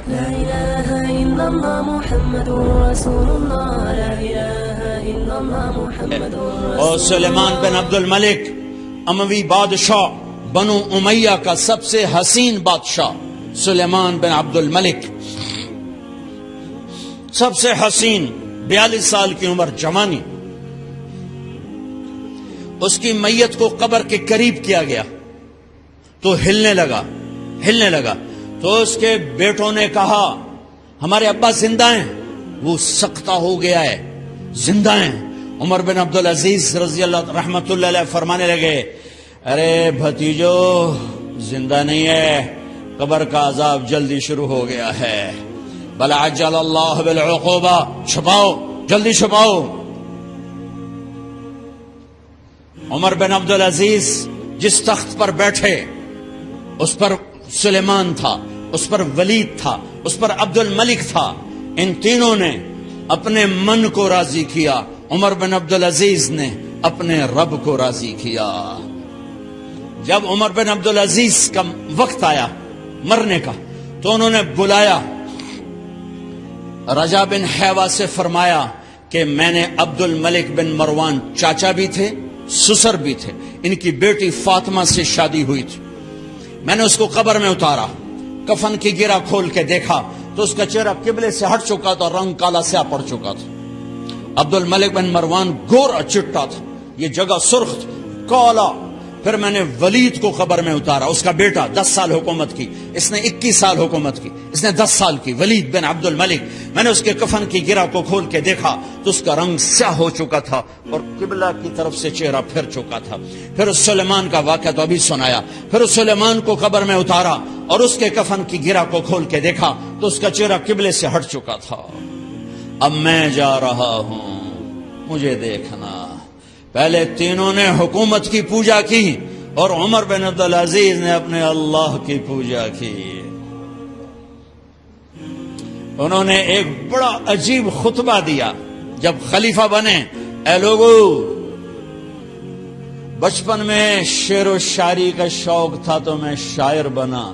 لا إله إلا الله محمد رسول الله لا إله إلا الله محمد رسول اور سلیمان بن عبد الملک اموی بادشاہ بنو امیہ کا سب سے حسین بادشاہ سلیمان بن عبد الملک، سب سے حسین، 42 سال کی عمر، جوانی. اس کی میت کو قبر کے قریب کیا گیا تو ہلنے لگا تو اس کے بیٹوں نے کہا ہمارے ابا زندہ ہیں. وہ سکتہ ہو گیا ہے، زندہ ہیں. عمر بن عبدالعزیز رضی اللہ رحمت اللہ علیہ فرمانے لگے ارے بھتیجو زندہ نہیں ہے، قبر کا عذاب جلدی شروع ہو گیا ہے. بل عجل اللہ بالعقوبہ، چھپاؤ، جلدی چھپاؤ. عمر بن عبدالعزیز جس تخت پر بیٹھے اس پر سلیمان تھا، اس پر ولید تھا، اس پر عبد الملک تھا. ان تینوں نے اپنے من کو راضی کیا، عمر بن عبدالعزیز نے اپنے رب کو راضی کیا. جب عمر بن عبدالعزیز کا وقت آیا مرنے کا تو انہوں نے بلایا رجا بن حیوہ سے، فرمایا کہ میں نے عبد الملک بن مروان چاچا بھی تھے، سسر بھی تھے، ان کی بیٹی فاطمہ سے شادی ہوئی تھی. میں نے اس کو قبر میں اتارا، کفن کی گرہ کھول کے دیکھا تو اس کا چہرہ قبلے سے ہٹ چکا تھا، رنگ کالا سیاہ پڑ چکا تھا. عبد الملک بن مروان گورا چٹا تھا، یہ جگہ سرخ تھی، کالا. پھر میں نے ولید کو قبر میں اتارا، اس کا بیٹا 10 سال حکومت کی، اس نے 21 سال حکومت کی، اس نے 10 سال کی، ولید بن عبد الملک. میں نے اس کے کفن کی گرہ کو کھول کے دیکھا تو اس کا رنگ سیاہ ہو چکا تھا اور قبلہ کی طرف سے چہرہ پھر چکا تھا. پھر اس سلیمان کا واقعہ تو ابھی سنایا. پھر اس سلیمان کو قبر میں اتارا اور اس کے کفن کی گرہ کو کھول کے دیکھا تو اس کا چہرہ قبلے سے ہٹ چکا تھا. اب میں جا رہا ہوں، مجھے دیکھنا. پہلے تینوں نے حکومت کی پوجا کی اور عمر بن عبدالعزیز نے اپنے اللہ کی پوجا کی. انہوں نے ایک بڑا عجیب خطبہ دیا جب خلیفہ بنے. اے لوگو، بچپن میں شعر و شاعری کا شوق تھا تو میں شاعر بنا.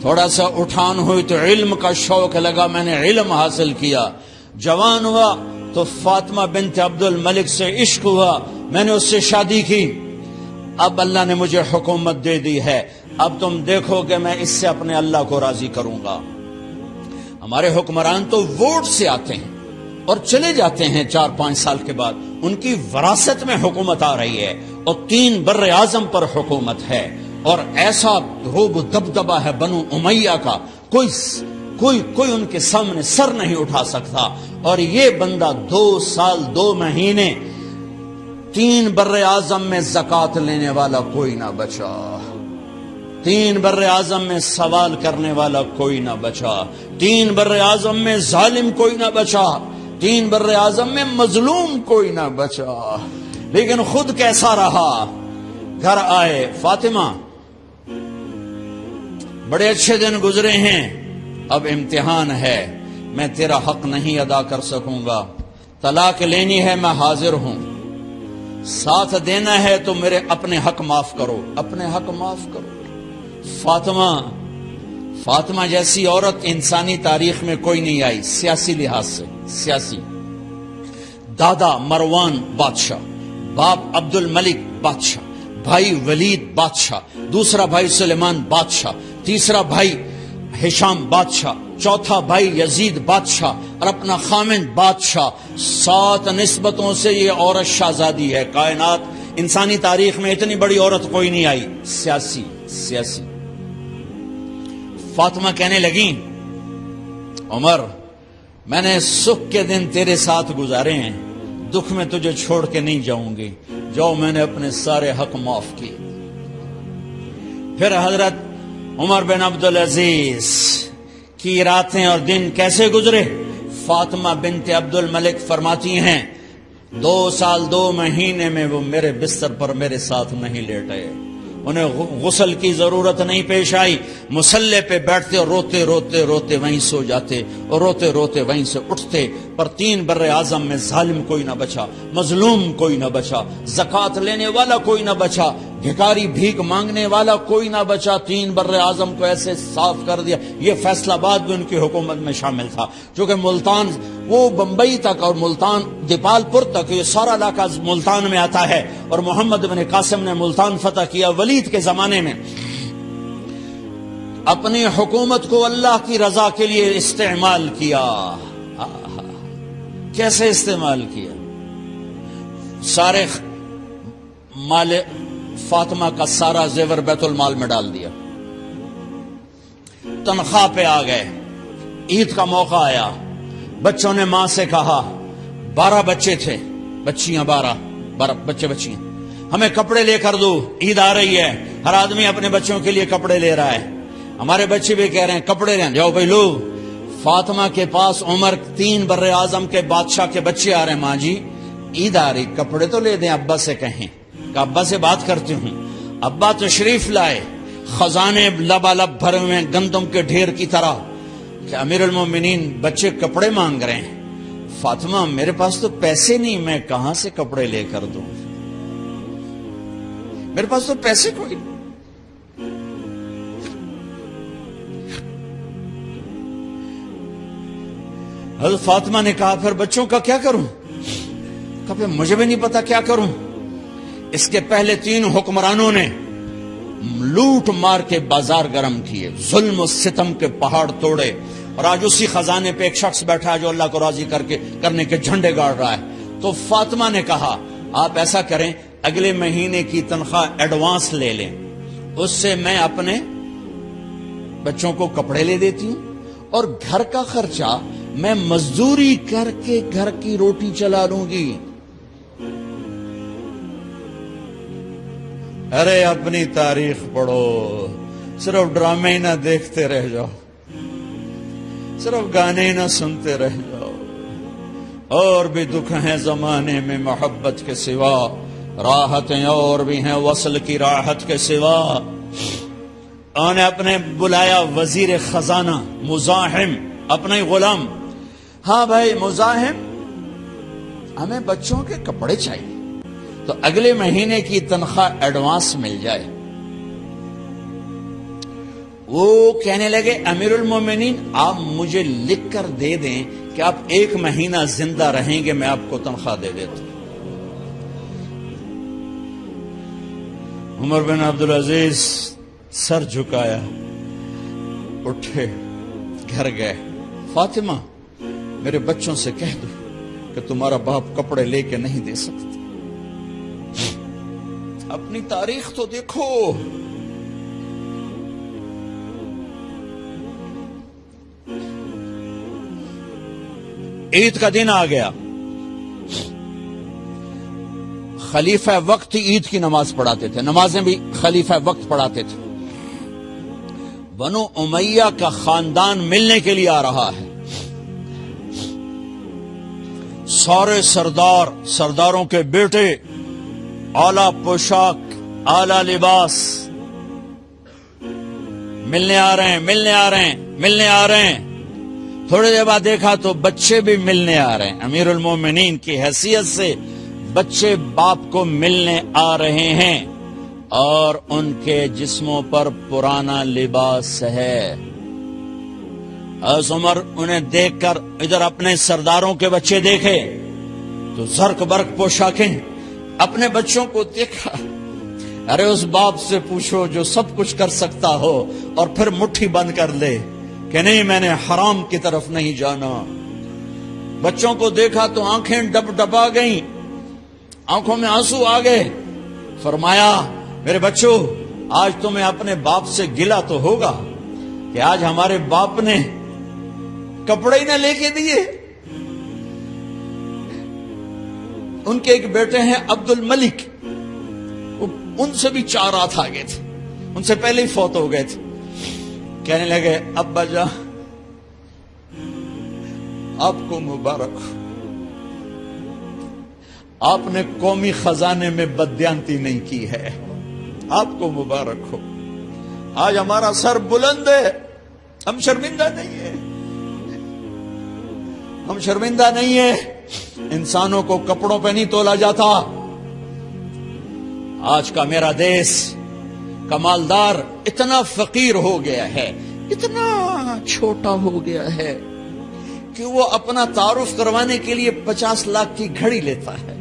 تھوڑا سا اٹھان ہوئی تو علم کا شوق لگا، میں نے علم حاصل کیا. جوان ہوا تو فاطمہ بنت عبد الملک سے عشق ہوا، میں نے اس سے شادی کی. اب اللہ نے مجھے حکومت دے دی ہے، اب تم دیکھو کہ میں اس سے اپنے اللہ کو راضی کروں گا. ہمارے حکمران تو ووٹ سے آتے ہیں اور چلے جاتے ہیں 4-5 سال کے بعد. ان کی وراثت میں حکومت آ رہی ہے اور 3 بر اعظم پر حکومت ہے اور ایسا روب و دبدبہ ہے بنو امیہ کا، کوئی ان کے سامنے سر نہیں اٹھا سکتا. اور یہ بندہ 2 سال 2 مہینے 3 بر اعظم میں زکوٰۃ لینے والا کوئی نہ بچا، 3 بر اعظم میں سوال کرنے والا کوئی نہ بچا، 3 بر اعظم میں ظالم کوئی نہ بچا، 3 بر اعظم میں مظلوم کوئی نہ بچا. لیکن خود کیسا رہا؟ گھر آئے، فاطمہ بڑے اچھے دن گزرے ہیں، اب امتحان ہے، میں تیرا حق نہیں ادا کر سکوں گا. طلاق لینی ہے، میں حاضر ہوں. ساتھ دینا ہے تو میرے اپنے حق معاف کرو، اپنے حق معاف کرو. فاطمہ جیسی عورت انسانی تاریخ میں کوئی نہیں آئی سیاسی لحاظ سے. سیاسی، دادا مروان بادشاہ، باپ عبد الملک بادشاہ، بھائی ولید بادشاہ، دوسرا بھائی سلیمان بادشاہ، تیسرا بھائی ہشام بادشاہ، چوتھا بھائی یزید بادشاہ اور اپنا خامن بادشاہ. 7 نسبتوں سے یہ عورت شہزادی ہے. کائنات انسانی تاریخ میں اتنی بڑی عورت کوئی نہیں آئی. سیاسی. فاطمہ کہنے لگیں عمر، میں نے سکھ کے دن تیرے ساتھ گزارے ہیں، دکھ میں تجھے چھوڑ کے نہیں جاؤں گی. جاؤ، میں نے اپنے سارے حق معاف کیے. پھر حضرت عمر بن عبدالعزیز کی راتیں اور دن کیسے گزرے؟ فاطمہ بنت عبد الملک فرماتی ہیں 2 سال 2 مہینے میں وہ میرے بستر پر میرے ساتھ نہیں لیٹے. انہیں غسل کی ضرورت نہیں پیش آئی. مصلے پہ بیٹھتے اور روتے روتے وہیں سو جاتے اور روتے روتے وہیں سے اٹھتے. پر 3 بر اعظم میں ظالم کوئی نہ بچا، مظلوم کوئی نہ بچا، زکوٰۃ لینے والا کوئی نہ بچا، بھکاری بھیک مانگنے والا کوئی نہ بچا۔ 3 بر اعظم کو ایسے صاف کر دیا۔ یہ فیصل آباد بھی ان کی حکومت میں شامل تھا، چونکہ ملتان وہ بمبئی تک اور ملتان دیپال پور تک یہ سارا علاقہ ملتان میں آتا ہے، اور محمد بن قاسم نے ملتان فتح کیا ولید کے زمانے میں۔ اپنی حکومت کو اللہ کی رضا کے لیے استعمال کیا۔ کیسے استعمال کیا؟ سارے مال فاطمہ کا سارا زیور بیت المال میں ڈال دیا، تنخواہ پہ آ گئے۔ عید کا موقع آیا، بچوں نے ماں سے کہا، 12 بچے تھے، بچیاں 12 بچے بچیاں، ہمیں کپڑے لے کر دو، عید آ رہی ہے، ہر آدمی اپنے بچوں کے لیے کپڑے لے رہا ہے، ہمارے بچے بھی کہہ رہے ہیں کپڑے لیں، جاؤ بھائی لو۔ فاطمہ کے پاس عمر 3 بر اعظم کے بادشاہ کے بچے آ رہے ہیں، ماں جی عید آ رہی، کپڑے تو لے دیں، ابا سے کہیں کہ ابا سے بات کرتی ہوں۔ ابا تشریف لائے، خزانے لبالب بھرے ہوئے گندم کے ڈھیر کی طرح، کہ امیر المومنین بچے کپڑے مانگ رہے ہیں۔ فاطمہ میرے پاس تو پیسے نہیں، میں کہاں سے کپڑے لے کر دوں، میرے پاس تو پیسے کوئی نہیں۔ حضرت فاطمہ نے کہا پھر بچوں کا کیا کروں؟ کہا پھر مجھے بھی نہیں پتا کیا کروں۔ اس کے پہلے 3 حکمرانوں نے لوٹ مار کے بازار گرم کیے، ظلم و ستم کے پہاڑ توڑے، اور آج اسی خزانے پہ ایک شخص بیٹھا ہے جو اللہ کو راضی کرنے کے جھنڈے گاڑ رہا ہے۔ تو فاطمہ نے کہا آپ ایسا کریں، اگلے مہینے کی تنخواہ ایڈوانس لے لیں، اس سے میں اپنے بچوں کو کپڑے لے دیتی ہوں، اور گھر کا خرچہ میں مزدوری کر کے گھر کی روٹی چلا لوں گی۔ ارے اپنی تاریخ پڑھو، صرف ڈرامے ہی نہ دیکھتے رہ جاؤ، صرف گانے ہی نہ سنتے رہ جاؤ۔ اور بھی دکھ ہیں زمانے میں محبت کے سوا، راحتیں اور بھی ہیں وصل کی راحت کے سوا۔ انہوں نے اپنے بلایا وزیر خزانہ مزاحم، اپنا ہی غلام، ہاں بھائی مزاحم ہمیں بچوں کے کپڑے چاہیے، تو اگلے مہینے کی تنخواہ ایڈوانس مل جائے۔ وہ کہنے لگے امیر المومنین آپ مجھے لکھ کر دے دیں کہ آپ 1 مہینہ زندہ رہیں گے، میں آپ کو تنخواہ دے دیتا ہوں۔ عمر بن عبدالعزیز سر جھکایا، اٹھے، گھر گئے، فاطمہ میرے بچوں سے کہہ دو کہ تمہارا باپ کپڑے لے کے نہیں دے سکتا۔ اپنی تاریخ تو دیکھو، عید کا دن آ گیا، خلیفہ وقت عید کی نماز پڑھاتے تھے، نمازیں بھی خلیفہ وقت پڑھاتے تھے۔ بنو امیہ کا خاندان ملنے کے لیے آ رہا ہے، سارے سرداروں کے بیٹے اعلی پوشاک، اعلی لباس، ملنے آ رہے ہیں۔ تھوڑی دیر بعد دیکھا تو بچے بھی ملنے آ رہے ہیں، امیر المومنین کی حیثیت سے بچے باپ کو ملنے آ رہے ہیں، اور ان کے جسموں پر پرانا لباس ہے۔ حضرت عمر انہیں دیکھ کر ادھر اپنے سرداروں کے بچے دیکھے تو زرق برق پوشاکیں، اپنے بچوں کو دیکھا۔ ارے اس باپ سے پوچھو جو سب کچھ کر سکتا ہو اور پھر مٹھی بند کر لے کہ نہیں میں نے حرام کی طرف نہیں جانا۔ بچوں کو دیکھا تو آنکھیں ڈبا گئیں، آنکھوں میں آنسو آ گئے۔ فرمایا میرے بچوں آج تمہیں اپنے باپ سے گلہ تو ہوگا کہ آج ہمارے باپ نے کپڑے ہی نہ لے کے دیے۔ ان کے ایک بیٹے ہیں عبد الملک، ان سے بھی 4 رات آگے تھے، ان سے پہلے ہی فوت ہو گئے تھے۔ کہنے لگے ابا جان آپ کو مبارک ہو، آپ نے قومی خزانے میں بددیانتی نہیں کی ہے، آپ کو مبارک ہو۔ آج ہمارا سر بلند ہے، ہم شرمندہ نہیں ہے، ہم شرمندہ نہیں ہیں، انسانوں کو کپڑوں پہ نہیں تولا جاتا۔ آج کا میرا دیس کا مالدار اتنا فقیر ہو گیا ہے، اتنا چھوٹا ہو گیا ہے کہ وہ اپنا تعارف کروانے کے لیے 50 لاکھ کی گھڑی لیتا ہے،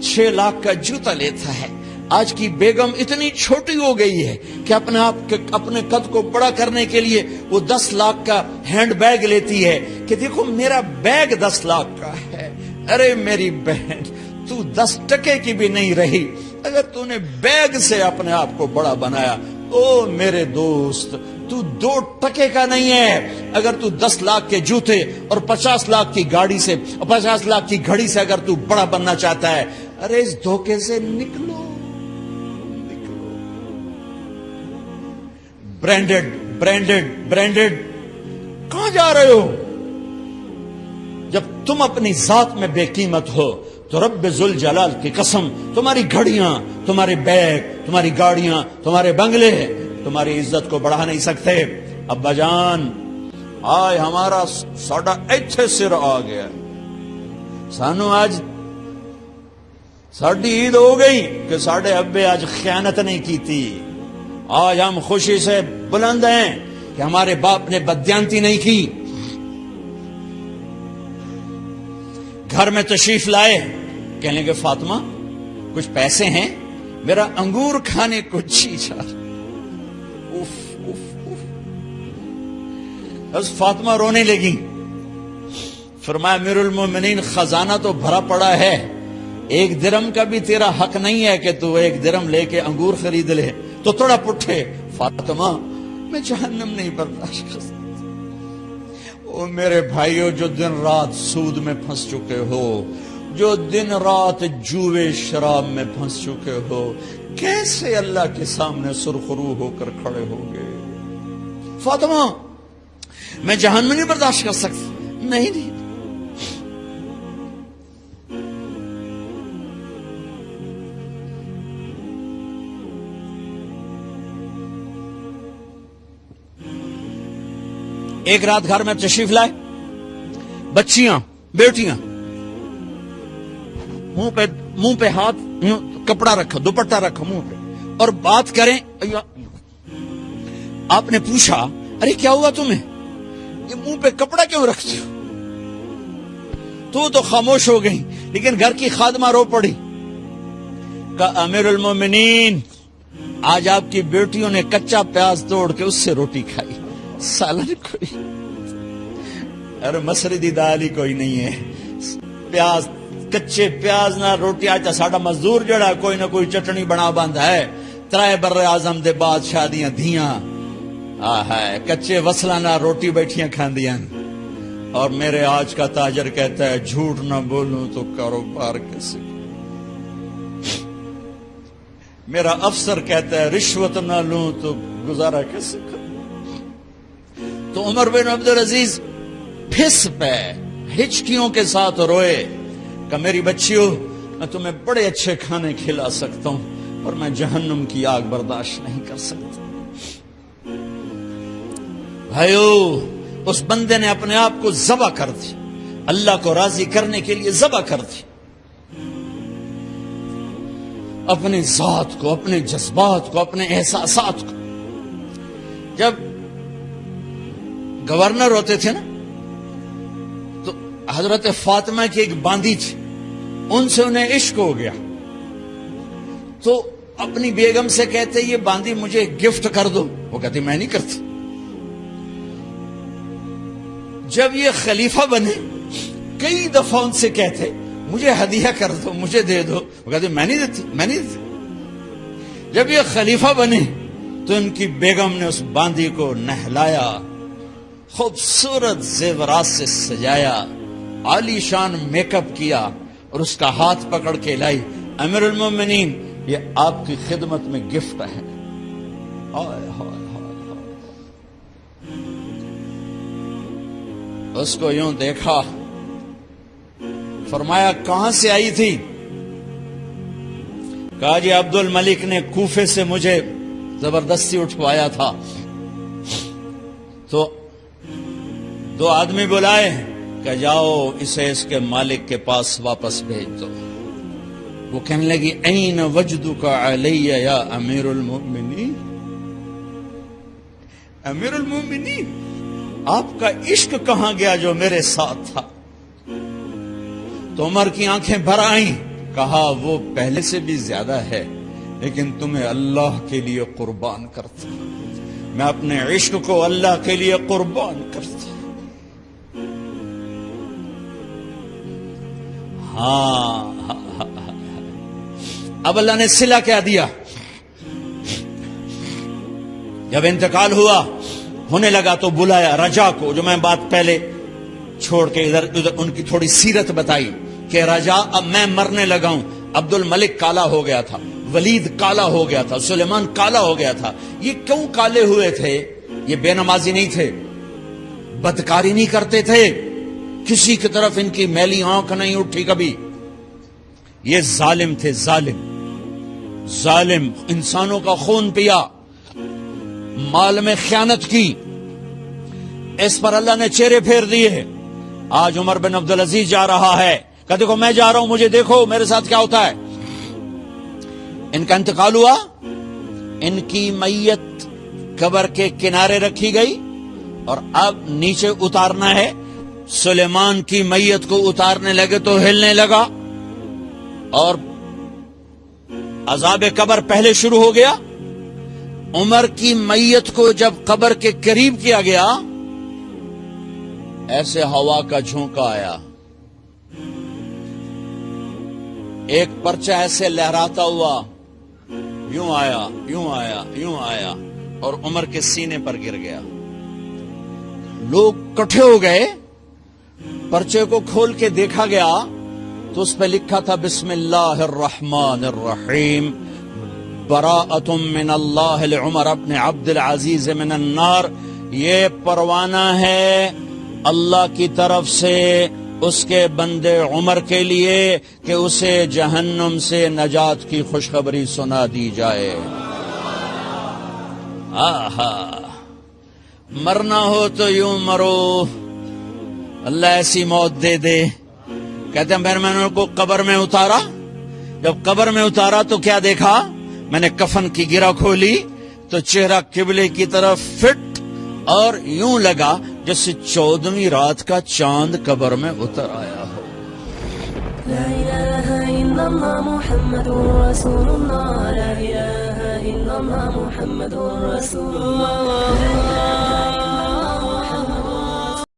6 لاکھ کا جوتا لیتا ہے۔ آج کی بیگم اتنی چھوٹی ہو گئی ہے کہ اپنے قد کو بڑا کرنے کے لیے وہ 10 لاکھ کا ہینڈ بیگ لیتی ہے کہ دیکھو میرا بیگ 10 لاکھ کا ہے۔ ارے میری بہن، تو 10 ٹکے کی بھی نہیں رہی اگر تو نے بیگ سے اپنے آپ کو بڑا بنایا۔ او میرے دوست، تو 2 ٹکے کا نہیں ہے اگر تو 10 لاکھ کے جوتے اور 50 لاکھ کی گاڑی سے، 50 لاکھ کی گھڑی سے اگر تو بڑا بننا چاہتا ہے۔ ارے اس دھوکے سے نکلو۔ برینڈڈ کہاں جا رہے ہو؟ جب تم اپنی ذات میں بے قیمت ہو تو رب ذوالجلال کی قسم تمہاری گھڑیاں، تمہارے بیگ، تمہاری گاڑیاں، تمہارے بنگلے تمہاری عزت کو بڑھا نہیں سکتے۔ ابا جان، آج ہمارا ساڈا ایتھے سر آ گیا، سانو آج ساڈی عید ہو گئی کہ ساڈے ابے آج خیانت نہیں کی تھی۔ آج ہم خوشی سے بلند ہیں کہ ہمارے باپ نے بددیانتی نہیں کی۔ گھر میں تشریف لائے، کہنے کہ فاطمہ کچھ پیسے ہیں، میرا انگور کھانے کو جی چاہ۔ بس فاطمہ رونے لگی۔ فرمایا امیر المومنین، خزانہ تو بھرا پڑا ہے، 1 درہم کا بھی تیرا حق نہیں ہے کہ تو 1 درہم لے کے انگور خرید لے۔ تو تھوڑا پٹھے، فاطمہ میں جہنم نہیں برداشت کر سکتا۔ او میرے بھائیو، جو دن رات سود میں پھنس چکے ہو، جو دن رات جوے شراب میں پھنس چکے ہو، کیسے اللہ کے سامنے سرخرو ہو کر کھڑے ہو گئے؟ فاطمہ میں جہنم نہیں برداشت کر سکتا۔ نہیں، ایک رات گھر میں تشریف لائے، بچیاں، بیٹیاں، منہ پہ ہاتھ، کپڑا رکھا، دوپٹہ رکھا منہ پہ، اور بات کریں۔ آپ نے پوچھا ارے کیا ہوا تمہیں، یہ منہ پہ کپڑا کیوں رکھتی ہو؟ تو خاموش ہو گئی، لیکن گھر کی خادمہ رو پڑی۔ کہا امیر المومنین، آج آپ کی بیٹیوں نے کچا پیاز توڑ کے اس سے روٹی کھائی، سالن کوئی، ارے مسری دی دال ہی کوئی نہیں ہے، پیاز، کچے پیاز نہ روٹی۔ آج ساڈا مزدور جڑا کوئی نہ کوئی چٹنی بنا بند ہے، 3 بر اعظم دے بادشاہ دیاں دھیاں کچے وصلہ نہ روٹی بیٹھیاں کھاندیاں۔ اور میرے آج کا تاجر کہتا ہے جھوٹ نہ بولوں تو کاروبار کیسے، میرا افسر کہتا ہے رشوت نہ لوں تو گزارا کیسے کروں۔ تو عمر بن عبدالعزیز پھس پہ ہچکیوں کے ساتھ روئے کہ میری بچیوں، میں تمہیں بڑے اچھے کھانے کھلا سکتا ہوں اور میں جہنم کی آگ برداشت نہیں کر سکتا۔ بھائیو، اس بندے نے اپنے آپ کو ذبح کر دی، اللہ کو راضی کرنے کے لیے ذبح کر دی، اپنی ذات کو، اپنے جذبات کو، اپنے احساسات کو۔ جب گورنر ہوتے تھے نا، تو حضرت فاطمہ کی ایک باندی تھی، ان سے انہیں عشق ہو گیا، تو اپنی بیگم سے کہتے یہ باندی مجھے گفٹ کر دو، وہ کہتی میں نہیں کرتی۔ جب یہ خلیفہ بنے کئی دفعہ ان سے کہتے مجھے ہدیہ کر دو، مجھے دے دو، وہ کہتے میں نہیں دیتی۔ جب یہ خلیفہ بنے تو ان کی بیگم نے اس باندی کو نہلایا، خوبصورت زیورات سے سجایا، عالی شان میک اپ کیا اور اس کا ہاتھ پکڑ کے لائی، امیر المومنین یہ آپ کی خدمت میں گفٹ ہے۔ اس کو یوں دیکھا، فرمایا کہاں سے آئی تھی؟ کہا جی عبد الملک نے کوفے سے مجھے زبردستی اٹھوایا تھا۔ تو 2 آدمی بلائے، کہ جاؤ اسے اس کے مالک کے پاس واپس بھیج دو. وہ کہنے لگی این وجدک علی یا امیر المؤمنین. امیر المؤمنین آپ کا عشق کہاں گیا جو میرے ساتھ تھا؟ تو عمر کی آنکھیں بھر آئیں. کہا وہ پہلے سے بھی زیادہ ہے لیکن تمہیں اللہ کے لیے قربان کرتا. میں اپنے عشق کو اللہ کے لیے قربان کرتا. ہاں اب اللہ نے صلہ کیا دیا. جب انتقال ہوا ہونے لگا تو بلایا رجا کو, جو میں بات پہلے چھوڑ کے ادھر ان کی تھوڑی سیرت بتائی کہ رجا اب میں مرنے لگا ہوں. عبد الملک کالا ہو گیا تھا, ولید کالا ہو گیا تھا, سلیمان کالا ہو گیا تھا. یہ کیوں کالے ہوئے تھے؟ یہ بے نمازی نہیں تھے, بدکاری نہیں کرتے تھے, کسی کی طرف ان کی میلی آنکھ نہیں اٹھی کبھی. یہ ظالم تھے, ظالم انسانوں کا خون پیا, مال میں خیانت کی. اس پر اللہ نے چہرے پھیر دیے. آج عمر بن عبدالعزیز جا رہا ہے کہ دیکھو میں جا رہا ہوں, مجھے دیکھو میرے ساتھ کیا ہوتا ہے. ان کا انتقال ہوا, ان کی میت قبر کے کنارے رکھی گئی اور اب نیچے اتارنا ہے. سلیمان کی میت کو اتارنے لگے تو ہلنے لگا اور عذاب قبر پہلے شروع ہو گیا. عمر کی میت کو جب قبر کے قریب کیا گیا ایسے ہوا کا جھونکا آیا, ایک پرچہ ایسے لہراتا ہوا یوں آیا, یوں آیا, یوں آیا اور عمر کے سینے پر گر گیا. لوگ کٹھے ہو گئے, پرچے کو کھول کے دیکھا گیا تو اس پہ لکھا تھا بسم اللہ الرحمن الرحیم براءۃ من اللہ لعمر ابن عبد العزیز من النار. یہ پروانہ ہے اللہ کی طرف سے اس کے بندے عمر کے لیے کہ اسے جہنم سے نجات کی خوشخبری سنا دی جائے. آہا, مرنا ہو تو یوں مرو, اللہ ایسی موت دے دے. کہتے ہیں میں نے ان کو قبر میں اتارا, جب قبر میں اتارا تو کیا دیکھا, میں نے کفن کی گرہ کھولی تو چہرہ قبلے کی طرف فٹ اور یوں لگا جیسے 14ویں رات کا چاند قبر میں اتر آیا ہو. لا الہ الا اللہ محمد رسول اللہ, لا الہ الا اللہ محمد رسول اللہ.